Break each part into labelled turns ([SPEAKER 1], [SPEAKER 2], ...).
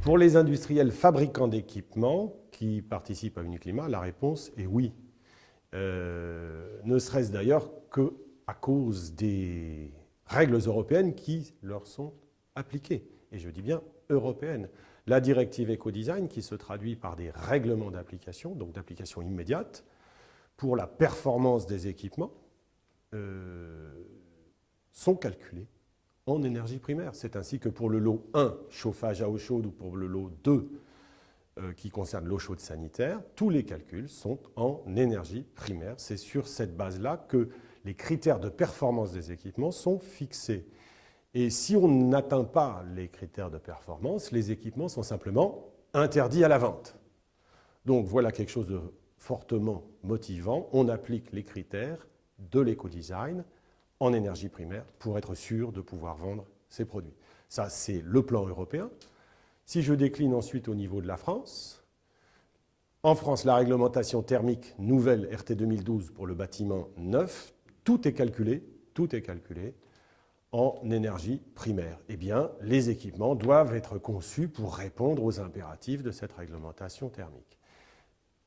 [SPEAKER 1] Pour les industriels fabricants d'équipements qui participent à Uniclimat, la réponse est oui. Ne serait-ce d'ailleurs qu'à cause des règles européennes qui leur sont appliquées. Et je dis bien européennes. La directive éco-design qui se traduit par des règlements d'application, donc d'application immédiate, pour la performance des équipements, sont calculés en énergie primaire. C'est ainsi que pour le lot 1, chauffage à eau chaude, ou pour le lot 2, qui concerne l'eau chaude sanitaire, tous les calculs sont en énergie primaire. C'est sur cette base-là que les critères de performance des équipements sont fixés. Et si on n'atteint pas les critères de performance, les équipements sont simplement interdits à la vente. Donc voilà quelque chose de fortement motivant. On applique les critères de l'éco-design en énergie primaire pour être sûr de pouvoir vendre ces produits. Ça, c'est le plan européen. Si je décline ensuite au niveau de la France, en France, la réglementation thermique nouvelle RT 2012 pour le bâtiment neuf, tout est calculé en énergie primaire. Eh bien, les équipements doivent être conçus pour répondre aux impératifs de cette réglementation thermique.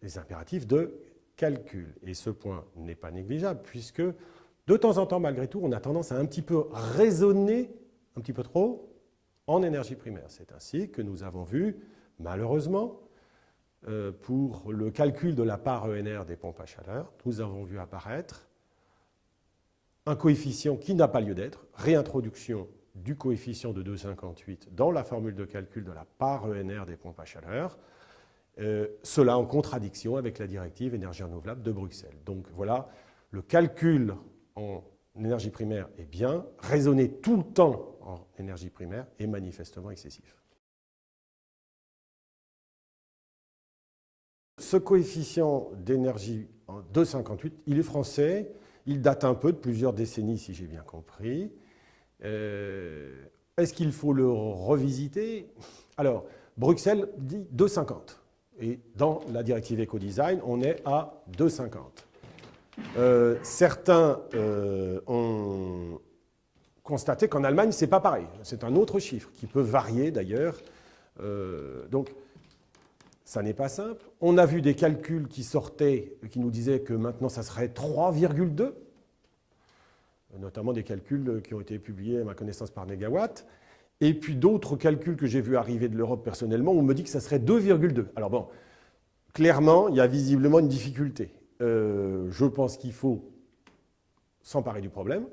[SPEAKER 1] Les impératifs de calcul. Et ce point n'est pas négligeable, puisque de temps en temps, malgré tout, on a tendance à un petit peu raisonner, un petit peu trop, en énergie primaire. C'est ainsi que nous avons vu, malheureusement, pour le calcul de la part ENR des pompes à chaleur, nous avons vu apparaître un coefficient qui n'a pas lieu d'être, réintroduction du coefficient de 2,58 dans la formule de calcul de la part ENR des pompes à chaleur, cela en contradiction avec la directive énergie renouvelable de Bruxelles. Donc voilà, le calcul en énergie primaire est bien, raisonner tout le temps en énergie primaire est manifestement excessif. Ce coefficient d'énergie en 2,58, il est français, il date un peu de plusieurs décennies, si j'ai bien compris. Est-ce qu'il faut le revisiter? Alors, Bruxelles dit 2,50. Et dans la directive éco-design, on est à 2,50. Certains ont constaté qu'en Allemagne, ce n'est pas pareil. C'est un autre chiffre qui peut varier d'ailleurs. Donc, ça n'est pas simple. On a vu des calculs qui sortaient, qui nous disaient que maintenant, ça serait 3,2, notamment des calculs qui ont été publiés, à ma connaissance, par mégawatt. Et puis d'autres calculs que j'ai vus arriver de l'Europe personnellement, on me dit que ça serait 2,2. Alors bon, clairement, il y a visiblement une difficulté. Je pense qu'il faut s'emparer du problème,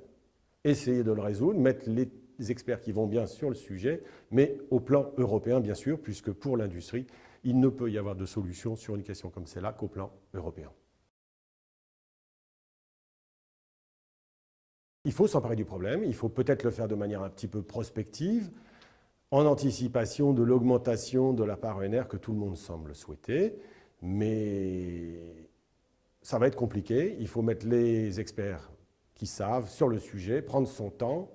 [SPEAKER 1] essayer de le résoudre, mettre les experts qui vont bien sur le sujet, mais au plan européen, bien sûr, puisque pour l'industrie, il ne peut y avoir de solution sur une question comme celle-là qu'au plan européen. Il faut s'emparer du problème, il faut peut-être le faire de manière un petit peu prospective, en anticipation de l'augmentation de la part ENR que tout le monde semble souhaiter, mais ça va être compliqué. Il faut mettre les experts qui savent sur le sujet, prendre son temps,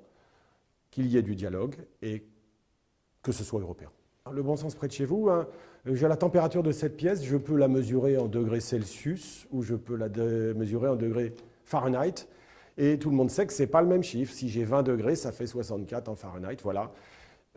[SPEAKER 1] qu'il y ait du dialogue et que ce soit européen. Le bon sens près de chez vous, hein, j'ai la température de cette pièce, je peux la mesurer en degrés Celsius ou je peux la mesurer en degrés Fahrenheit. Et tout le monde sait que ce n'est pas le même chiffre. Si j'ai 20 degrés, ça fait 64 en Fahrenheit. Voilà.